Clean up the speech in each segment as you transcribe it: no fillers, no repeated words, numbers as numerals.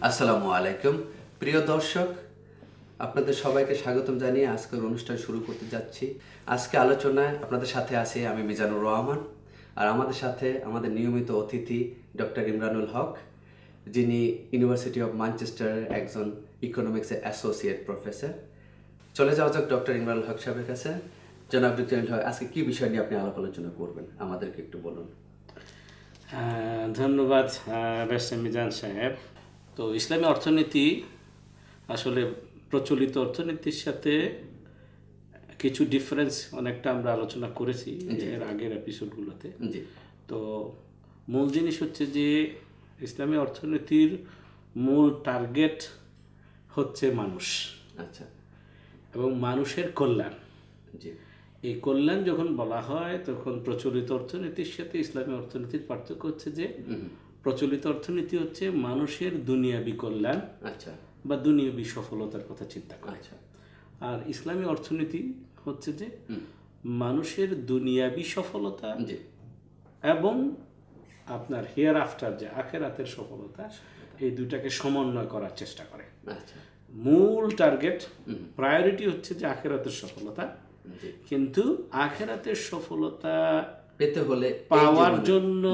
আসসালামু আলাইকুম প্রিয় দর্শক, আপনাদের সবাইকে স্বাগতম জানিয়ে আজকের অনুষ্ঠান শুরু করতে যাচ্ছি। আজকে আলোচনায় আপনাদের সাথে আছি আমি মিজানুর রহমান, আর আমাদের সাথে আমাদের নিয়মিত অতিথি ডক্টর ইমরানুল হক, যিনি ইউনিভার্সিটি অফ ম্যানচেস্টারের একজন ইকোনমিক্সের অ্যাসোসিয়েট প্রফেসর। চলে যাওয়া যাক ডক্টর ইমরানুল হক সাহেবের কাছে। জনাব ডক্টর ইমরানুল হক, আজকে কী বিষয় নিয়ে আপনি আলাপ আলোচনা করবেন আমাদেরকে একটু বলুন। ধন্যবাদ ব্যারিস্টার মিজান সাহেব। তো ইসলামী অর্থনীতি আসলে প্রচলিত অর্থনীতির সাথে কিছু ডিফারেন্স অনেকটা আমরা আলোচনা করেছি এর আগের এপিসোডগুলোতে। তো মূল জিনিস হচ্ছে যে ইসলামী অর্থনীতির মূল টার্গেট হচ্ছে মানুষ, আচ্ছা, এবং মানুষের কল্যাণ। জি, এই কল্যাণ যখন বলা হয় তখন প্রচলিত অর্থনীতির সাথে ইসলামী অর্থনীতির পার্থক্য হচ্ছে যে প্রচলিত অর্থনীতি হচ্ছে মানুষের দুনিয়াবি কল্যাণ, আচ্ছা, বা দুনিয়াবি সফলতার কথা চিন্তা করে। আচ্ছা, আর ইসলামী অর্থনীতি হচ্ছে যে মানুষের দুনিয়াবি সফলতা এবং আপনার হিয়ার আফটার যে আখেরাতের সফলতা, এই দুটাকে সমন্বয় করার চেষ্টা করে। আচ্ছা, মূল টার্গেট প্রায়োরিটি হচ্ছে যে আখেরাতের সফলতা, কিন্তু আখেরাতের সফলতা পেতে হলে পাওয়ার জন্য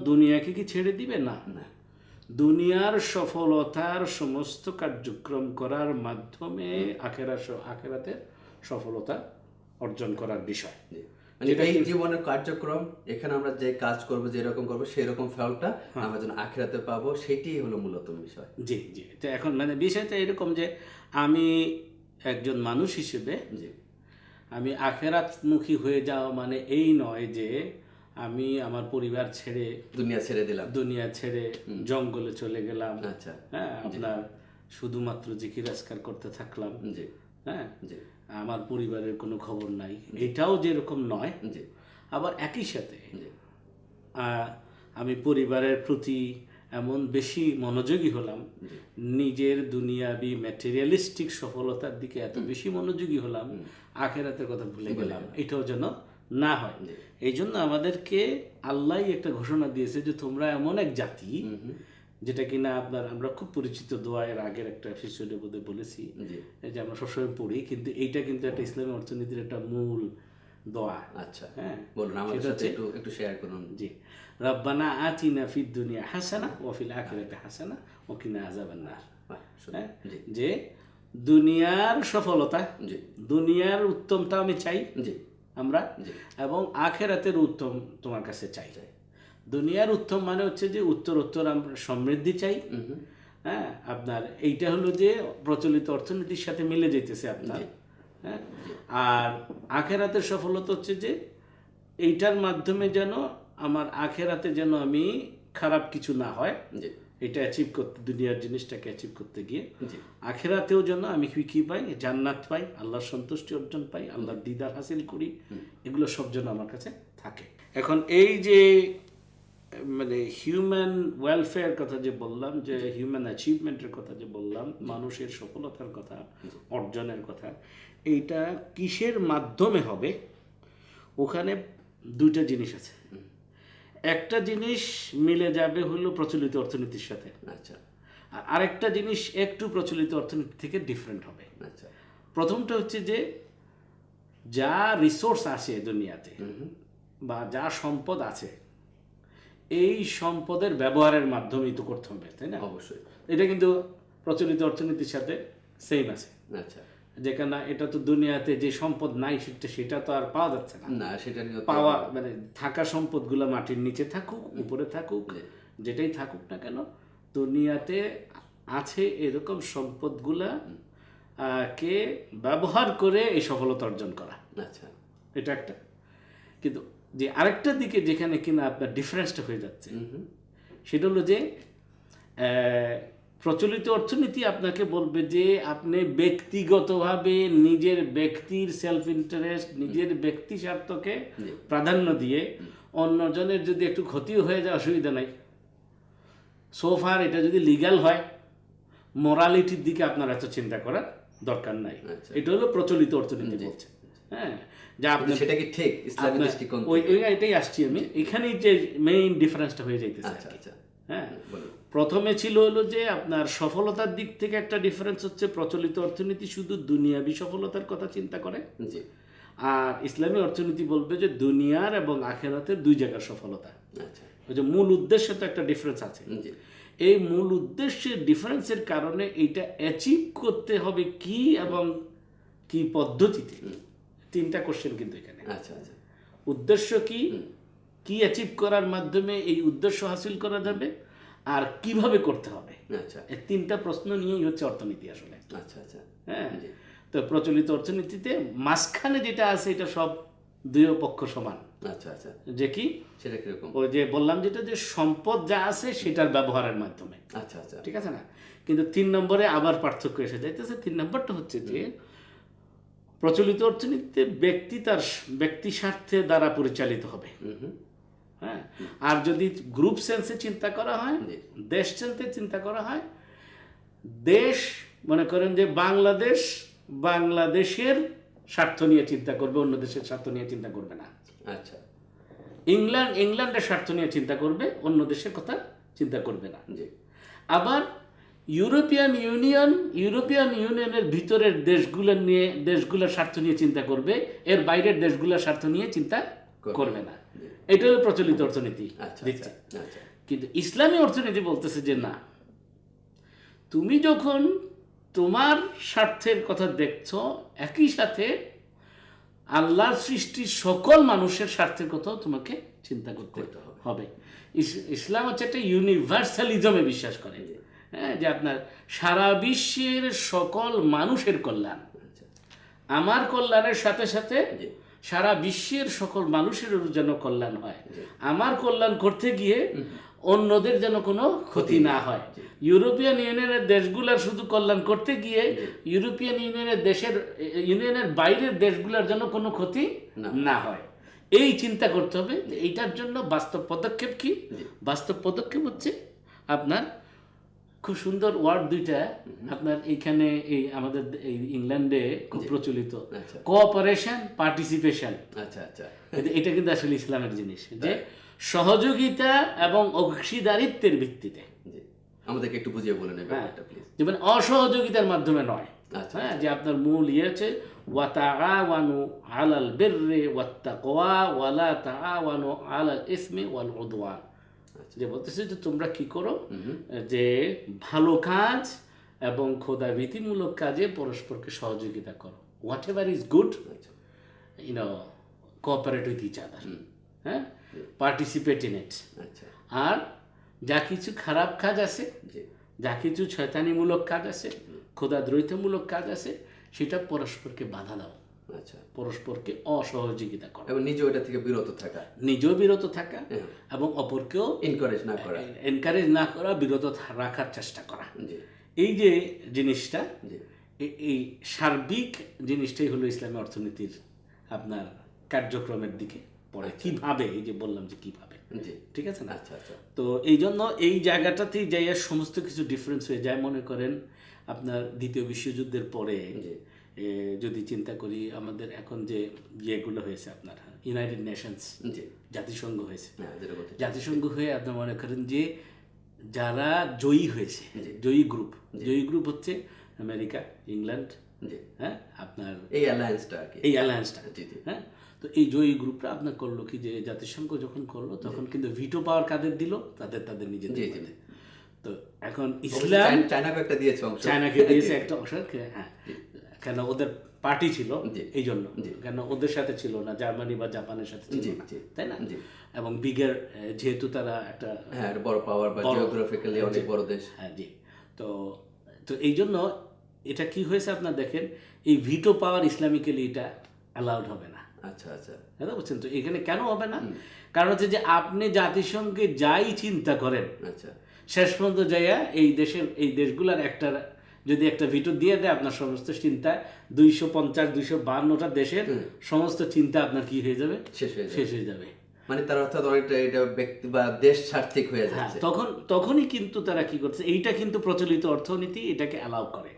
দুনিয়াকে কি ছেড়ে দিবে? না, দুনিয়ার সফলতার সমস্ত কার্যক্রম করার মাধ্যমে আখেরাতের সফলতা অর্জন করার বিষয়। এই জীবনের কার্যক্রম, এখানে আমরা যে কাজ করবো, যেরকম করবো সেই রকম ফলটা আমরা যেন আখিরাতে পাবো, সেটাই হলো মূলত বিষয়। জি জি। তো এখন বিষয়টা এরকম যে আমি একজন মানুষ হিসেবে আমি আখেরাতমুখী হয়ে যাওয়া মানে এই নয় যে আমি আমার পরিবার ছেড়ে দুনিয়া ছেড়ে জঙ্গলে চলে গেলাম, হ্যাঁ, আপনার শুধুমাত্র জিকির আজকার করতে থাকলাম, হ্যাঁ, আমার পরিবারের কোনো খবর নাই, এটাও যেরকম নয়। আবার একই সাথে আমি পরিবারের প্রতি এমন বেশি মনোযোগী হলাম, নিজের দুনিয়াবি ম্যাটেরিয়ালিস্টিক সফলতার দিকে এত বেশি মনোযোগী হলাম, আখেরাতের কথা ভুলে গেলাম, এটাও যেন না হয়। এই জন্য আমাদেরকে আল্লাহ একটা ঘোষণা দিয়েছে যে তোমরা এমন এক জাতি, যেটা কিনা আমরা খুব পরিচিত দোয়া, এর আগের একটা এপিসোডে বোধ বলেছি যে আমরা সবসময় পড়ি, কিন্তু এইটা কিন্তু একটা ইসলামী অর্থনীতির একটা মূল দোয়া। আচ্ছা, হ্যাঁ, বলুন, আমাদের সাথে একটু শেয়ার করুন। জি, রব্বানা আতিনা ফিদ দুনিয়া হাসানা ওয়া ফিল আখিরাতি হাসানা ওয়া কিনা আযাবান নার। যে দুনিয়ার সফলতা, দুনিয়ার উত্তমটা আমি চাই আমরা, এবং আখিরাতের উত্তম তোমার কাছে চাই। দুনিয়ার উত্তম মানে হচ্ছে যে উত্তর আমরা সমৃদ্ধি চাই, হ্যাঁ, আপনার এইটা হলো যে প্রচলিত অর্থনীতির সাথে মিলে যেতেছে আপনার, হ্যাঁ। আর আখেরাতের সফলতা হচ্ছে যে এইটার মাধ্যমে যেন আমার আখেরাতে যেন আমি খারাপ কিছু না হয়, এটা অ্যাচিভ করতে, দুনিয়ার জিনিসটাকে অ্যাচিভ করতে গিয়ে আখেরাতেও যেন আমি কি পাই, জান্নাত পাই, আল্লাহর সন্তুষ্টি অর্জন পাই, আল্লাহর দিদার হাসিল করি, এগুলো সব যেন আমার কাছে থাকে। এখন এই যে হিউম্যান ওয়েলফেয়ার কথা যে বললাম, যে হিউম্যান অ্যাচিভমেন্টের কথা যে বললাম, মানুষের সফলতার কথা, অর্জনের কথা, এইটা কিসের মাধ্যমে হবে? ওখানে দুইটা জিনিস আছে। একটা জিনিস মিলে যাবে হলো প্রচলিত অর্থনীতির সাথে, আচ্ছা, আর আরেকটা জিনিস একটু প্রচলিত অর্থনীতি থেকে ডিফারেন্ট হবে। আচ্ছা, প্রথমটা হচ্ছে যে যা রিসোর্স আছে দুনিয়াতে, বা যা সম্পদ আছে, এই সম্পদের ব্যবহারের মাধ্যমেই তো করতে হবে, তাই না? অবশ্যই। এটা কিন্তু প্রচলিত অর্থনীতির সাথে সেম আছে। আচ্ছা, যেখানে এটা তো দুনিয়াতে যে সম্পদ নাই সেটা তো আর পাওয়া যাচ্ছে না, সেটা পাওয়া থাকা সম্পদগুলো মাটির নিচে থাকুক, উপরে থাকুক, যেটাই থাকুক না কেন, দুনিয়াতে আছে এরকম সম্পদগুলা কে ব্যবহার করে এই সফলতা অর্জন করা। আচ্ছা, এটা একটা। কিন্তু যে আরেকটা দিকে যেখানে কিনা আপনার ডিফারেন্সটা হয়ে যাচ্ছে, সেটা হলো যে প্রচলিত অর্থনীতি আপনাকে বলবে যে আপনি ব্যক্তিগতভাবে নিজের ব্যক্তির সেলফ ইন্টারেস্ট, নিজের ব্যক্তি স্বার্থকে প্রাধান্য দিয়ে অন্যজনের যদি একটু ক্ষতিও হয়ে যায় অসুবিধা নাই, সোফার এটা যদি লিগ্যাল হয়, মোরালিটির দিকে আপনার এত চিন্তা করার দরকার নাই। এটা হলো প্রচলিত অর্থনীতি বলছে, হ্যাঁ, যা আপনি সেটা কি ঠিক ইসলামী দৃষ্টিকোণ? এটাই আসছি আমি, এখানেই যে মেইন ডিফারেন্সটা হয়ে যাইতেছে। আচ্ছা, হ্যাঁ। প্রথমে ছিল হলো যে আপনার সফলতার দিক থেকে একটা ডিফারেন্স হচ্ছে, প্রচলিত অর্থনীতি শুধু দুনিয়াবি সফলতার কথা চিন্তা করে, জি আর ইসলামী অর্থনীতি বলবে যে দুনিয়ার এবং আখেরাতের দুই জায়গার সফলতা। আচ্ছা ওই যে মূল উদ্দেশ্যে তো একটা ডিফারেন্স আছে। জি এই মূল উদ্দেশ্যের ডিফারেন্সের কারণে এইটা অ্যাচিভ করতে হবে কি এবং কি পদ্ধতিতে, তিনটা কোশ্চেন কিন্তু এখানে। আচ্ছা আচ্ছা উদ্দেশ্য কি, কি অ্যাচিভ করার মাধ্যমে এই উদ্দেশ্য হাসিল করা যাবে, আর কিভাবে করতে হবে, আচ্ছা এই তিনটা প্রশ্ন নিয়েই হচ্ছে অর্থনীতি আসলে। আচ্ছা আচ্ছা হ্যাঁ, তো প্রচলিত অর্থনীতিতে মাঝখানে যেটা আছে এটা সব দুই পক্ষ সমান। আচ্ছা আচ্ছা যে কি, সেটা কিরকম? ওই যে বললাম যেটা, যে সম্পদ যা আছে সেটার ব্যবহারের মাধ্যমে, আচ্ছা আচ্ছা ঠিক আছে না? কিন্তু 3 নম্বরে আবার পার্থক্য এসে যাইতেছে। 3 নম্বরটা হচ্ছে যে প্রচলিত অর্থনীতিতে ব্যক্তি তার ব্যক্তি স্বার্থে দ্বারা পরিচালিত হবে। হ্যাঁ, আর যদি গ্রুপ সেন্সে চিন্তা করা হয়, দেশ সেন্সে চিন্তা করা হয়, দেশ মনে করেন যে বাংলাদেশ বাংলাদেশের স্বার্থ নিয়ে চিন্তা করবে, অন্য দেশের স্বার্থ নিয়ে চিন্তা করবে না। আচ্ছা ইংল্যান্ড ইংল্যান্ডের স্বার্থ নিয়ে চিন্তা করবে, অন্য দেশের কথা চিন্তা করবে না। জি আবার ইউরোপিয়ান ইউনিয়নের ভিতরের দেশগুলোর স্বার্থ নিয়ে চিন্তা করবে, এর বাইরের দেশগুলোর স্বার্থ নিয়ে চিন্তা করবে না। এটা হলো প্রচলিত অর্থনীতি দিচ্ছে। আচ্ছা কিন্তু ইসলামী অর্থনীতি বলতেছে যে না, তুমি যখন তোমার স্বার্থের কথা দেখছো, একই সাথে আল্লাহর সৃষ্টির সকল মানুষের স্বার্থের কথাও তোমাকে চিন্তা করতে হবে। ইসলাম হচ্ছে একটা ইউনিভার্সালিজমে বিশ্বাস করে, হ্যাঁ, যে আপনার সারা বিশ্বের সকল মানুষের কল্যাণ, আমার কল্যাণের সাথে সাথে সারা বিশ্বের সকল মানুষের যেন কল্যাণ হয়, আমার কল্যাণ করতে গিয়ে অন্যদের যেন কোনো ক্ষতি না হয়। ইউরোপিয়ান ইউনিয়নের দেশগুলোর শুধু কল্যাণ করতে গিয়ে ইউরোপিয়ান ইউনিয়নের বাইরের দেশগুলোর যেন কোনো ক্ষতি না হয়, এই চিন্তা করতে হবে। এইটার জন্য বাস্তব পদক্ষেপ কি? বাস্তব পদক্ষেপ হচ্ছে আপনার খুব সুন্দর ওয়ার্ড দুইটা আপনার এইখানে, এই আমাদের এই ইংল্যান্ডে খুব প্রচলিত, কোঅপারেশন, পার্টিসিপেশন। আচ্ছা আচ্ছা এটা কিন্তু আসলে ইসলামের জিনিস, যে সহযোগিতা এবং অংশীদারিত্বের ভিত্তিতে। আমাদেরকে একটু বুঝিয়ে বলে নেবেন প্লিজ। যেমন অসহযোগিতার মাধ্যমে নয়। আচ্ছা হ্যাঁ, যে আপনার মূল ইয়ে হচ্ছে ওয়াতাআওয়ানু আলাল বিররি ওয়াত্তাকওয়া ওয়ালা তাআওয়ানু আলাল ইসমি ওয়াল উদওয়ান। যে বলতেছে যে তোমরা কি করো, যে ভালো কাজ এবং খোদাভীতিমূলক কাজে পরস্পরকে সহযোগিতা করো। Whatever is good, cooperate with each other, হ্যাঁ, পার্টিসিপেট ইন ইট। আর যা কিছু খারাপ কাজ আছে, যা কিছু শয়তানিমূলক কাজ আছে, খোদাদ্রোহিতামূলক কাজ আছে, সেটা পরস্পরকে বাধা দাও, পরস্পরকে অসহযোগিতা করা, এবং নিজেও এটা থেকে বিরত থাকা, নিজেও বিরত থাকা এবং অপরকেও এনকারেজ না করা, বিরত রাখার চেষ্টা করা। এই যে জিনিসটা, এই সার্বিক জিনিসটাই হলো ইসলামী অর্থনীতির আপনার কার্যক্রমের দিকে পড়ে। কিভাবে, এই যে বললাম যে কিভাবে, ঠিক আছে না? আচ্ছা আচ্ছা। তো এই জন্য এই জায়গাটাতেই যাই সমস্ত কিছু ডিফারেন্স হয়ে যায়। মনে করেন আপনার দ্বিতীয় বিশ্বযুদ্ধের পরে যদি চিন্তা করি, আমাদের এখন যে ইয়েগুলো হয়েছে আপনার ইউনাইটেড নেশনস, জাতিসংঘ হয়েছে, জাতিসংঘ হয়ে আপনার মনে করেন যে যারা জয়ী হয়েছে, জয়ী গ্রুপ হচ্ছে আমেরিকা, ইংল্যান্ড, হ্যাঁ, আপনার এই অ্যালায়েন্সটা, হ্যাঁ। তো এই জয়ী গ্রুপটা আপনার করলো কি, যে জাতিসংঘ যখন করলো তখন কিন্তু ভিটো পাওয়ার কাদের দিল, তাদের নিজেদের। তো এখন ইসলাম চায়নাকে দিয়েছে একটা অংশ, হ্যাঁ, কেন ওদের পার্টি ছিল এই জন্য, কেন ওদের সাথে ছিল না জার্মানি বা জাপানের সাথে ছিল না, তাই না? এবং বিগের, যেহেতু তারা একটা বড় পাওয়ার বা জিওগ্রাফিক্যালি অনেক বড় দেশ, হ্যাঁ জি। তো এই জন্য এটা কি হয়েছে আপনার দেখেন, এই ভিটো পাওয়ার ইসলামিক্যালি এটা অ্যালাউড হবে না। আচ্ছা আচ্ছা, হ্যাঁ, বুঝছেন? তো এখানে কেন হবে না? কারণ হচ্ছে যে আপনি জাতিসংঘে যাই চিন্তা করেন, আচ্ছা, শেষ পর্যন্ত যাইয়া এই দেশগুলার যদি একটা ভিটো দিয়ে দেয়, আপনার সমস্ত চিন্তা 250-252টা দেশের সমস্ত চিন্তা আপনার কি হয়ে যাবে, শেষ হয়ে যাবে। মানে তার অর্থাৎ অনেকটা এটা ব্যক্তি বা দেশ স্বার্থিক হয়ে যাচ্ছে। তখনই কিন্তু তারা কি করছে, এইটা কিন্তু প্রচলিত অর্থনীতি এটাকে অ্যালাউ করে।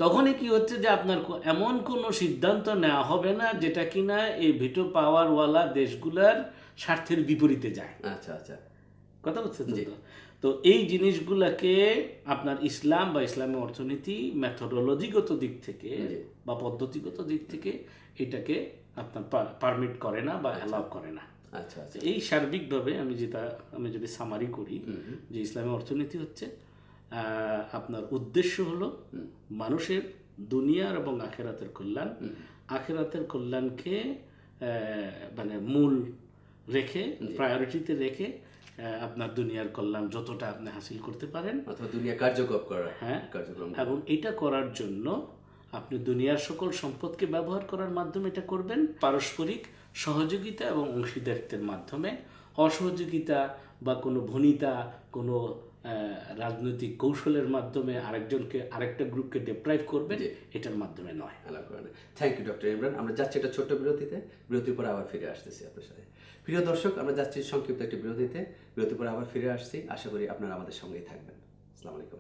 তখনই কি হচ্ছে যে আপনার এমন কোনো সিদ্ধান্ত নেওয়া হবে না যেটা কিনা এই ভিটো পাওয়ারওয়ালা দেশগুলার স্বার্থের বিপরীতে যায়। আচ্ছা আচ্ছা, কথা বলছেন তো? তো এই জিনিসগুলোকে আপনার ইসলাম বা ইসলামী অর্থনীতি মেথোডোলজিগত দিক থেকে বা পদ্ধতিগত দিক থেকে এটাকে আপনার পারমিট করে না বা অ্যালাউ করে না। আচ্ছা আচ্ছা। এই সার্বিকভাবে আমি যদি সামারি করি যে ইসলামী অর্থনীতি হচ্ছে আপনার উদ্দেশ্য হলো মানুষের দুনিয়ার এবং আখেরাতের কল্যাণ, আখেরাতের কল্যাণকে মানে মূল রেখে, প্রায়োরিটিতে রেখে আপনার দুনিয়ার কল্যাণ যতটা আপনি হাসিল করতে পারেন, অথবা দুনিয়া কার্যকর করা, হ্যাঁ, কার্যক্রম, এবং এটা করার জন্য আপনি দুনিয়ার সকল সম্পদকে ব্যবহার করার মাধ্যমে এটা করবেন, পারস্পরিক সহযোগিতা এবং অংশীদারিত্বের মাধ্যমে। অসহযোগিতা বা কোনো ভনিতা, কোনো রাজনৈতিক কৌশলের মাধ্যমে আরেকটা গ্রুপকে ডিপ্রাইভ করবে, এটার মাধ্যমে নয়। Thank you doctor Imran. আমরা যাচ্ছি একটা ছোট্ট বিরতিতে, বিরতির পর আবার ফিরে আসতেছি আপনার সাথে। প্রিয় দর্শক, আমরা যাচ্ছি সংক্ষিপ্ত একটি বিরতিতে, বিরতির পর আবার ফিরে আসছি। আশা করি আপনারা আমাদের সঙ্গেই থাকবেন। আসসালামু আলাইকুম।